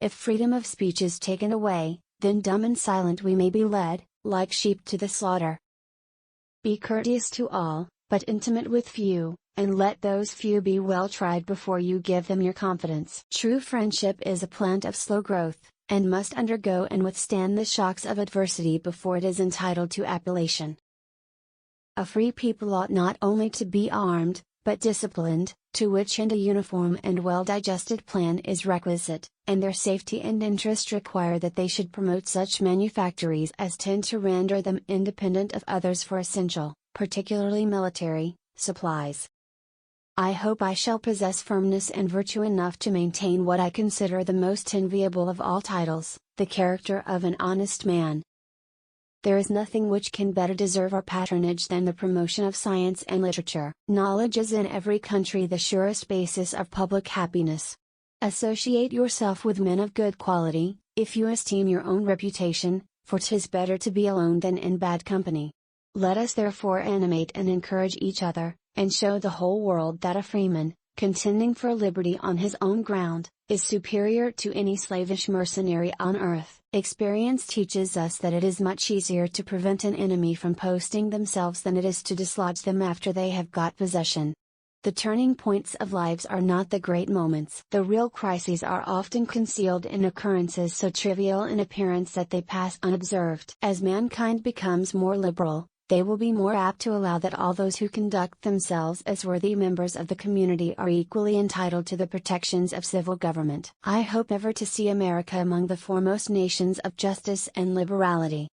If freedom of speech is taken away, then dumb and silent we may be led, like sheep to the slaughter. Be courteous to all, but intimate with few, and let those few be well tried before you give them your confidence. True friendship is a plant of slow growth, and must undergo and withstand the shocks of adversity before it is entitled to appellation. A free people ought not only to be armed, but disciplined, to which end a uniform and well-digested plan is requisite, and their safety and interest require that they should promote such manufactories as tend to render them independent of others for essential, particularly military, supplies. I hope I shall possess firmness and virtue enough to maintain what I consider the most enviable of all titles, the character of an honest man. There is nothing which can better deserve our patronage than the promotion of science and literature. Knowledge is in every country the surest basis of public happiness. Associate yourself with men of good quality, if you esteem your own reputation, for 'tis better to be alone than in bad company. Let us therefore animate and encourage each other, and show the whole world that a freeman, contending for liberty on his own ground, is superior to any slavish mercenary on earth. Experience teaches us that it is much easier to prevent an enemy from posting themselves than it is to dislodge them after they have got possession. The turning points of lives are not the great moments. The real crises are often concealed in occurrences so trivial in appearance that they pass unobserved. As mankind becomes more liberal, they will be more apt to allow that all those who conduct themselves as worthy members of the community are equally entitled to the protections of civil government. I hope ever to see America among the foremost nations of justice and liberality.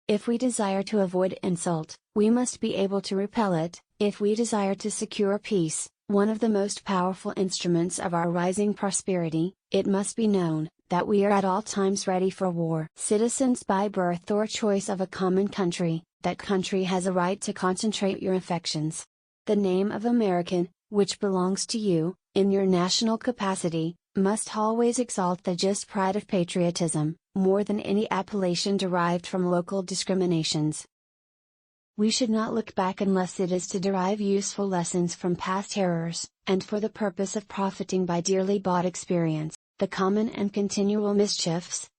If we desire to avoid insult, we must be able to repel it. If we desire to secure peace, one of the most powerful instruments of our rising prosperity, it must be known that we are at all times ready for war. Citizens by birth or choice of a common country, that country has a right to concentrate your affections. The name of American, which belongs to you, in your national capacity, must always exalt the just pride of patriotism, more than any appellation derived from local discriminations. We should not look back unless it is to derive useful lessons from past errors, and for the purpose of profiting by dearly bought experience. The common and continual mischiefs,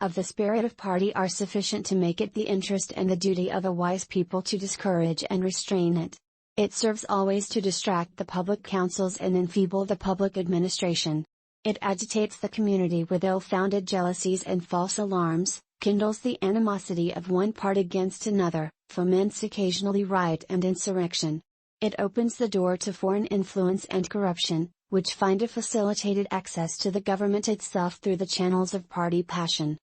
of the spirit of party are sufficient to make it the interest and the duty of a wise people to discourage and restrain it. It serves always to distract the public councils and enfeeble the public administration. It agitates the community with ill-founded jealousies and false alarms, kindles the animosity of one part against another, foments occasionally riot and insurrection. It opens the door to foreign influence and corruption, which find a facilitated access to the government itself through the channels of party passion.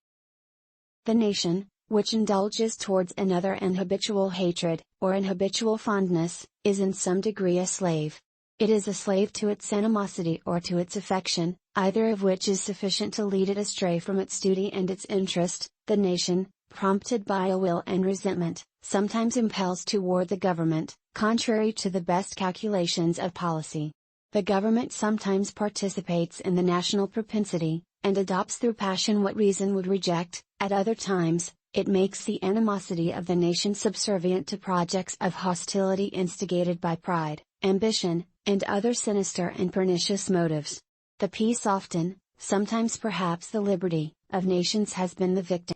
The nation, which indulges towards another an habitual hatred, or an habitual fondness, is in some degree a slave. It is a slave to its animosity or to its affection, either of which is sufficient to lead it astray from its duty and its interest. The nation, prompted by a will and resentment, sometimes impels toward the government, contrary to the best calculations of policy. The government sometimes participates in the national propensity, and adopts through passion what reason would reject. At other times, it makes the animosity of the nation subservient to projects of hostility instigated by pride, ambition, and other sinister and pernicious motives. The peace often, sometimes perhaps the liberty, of nations has been the victim.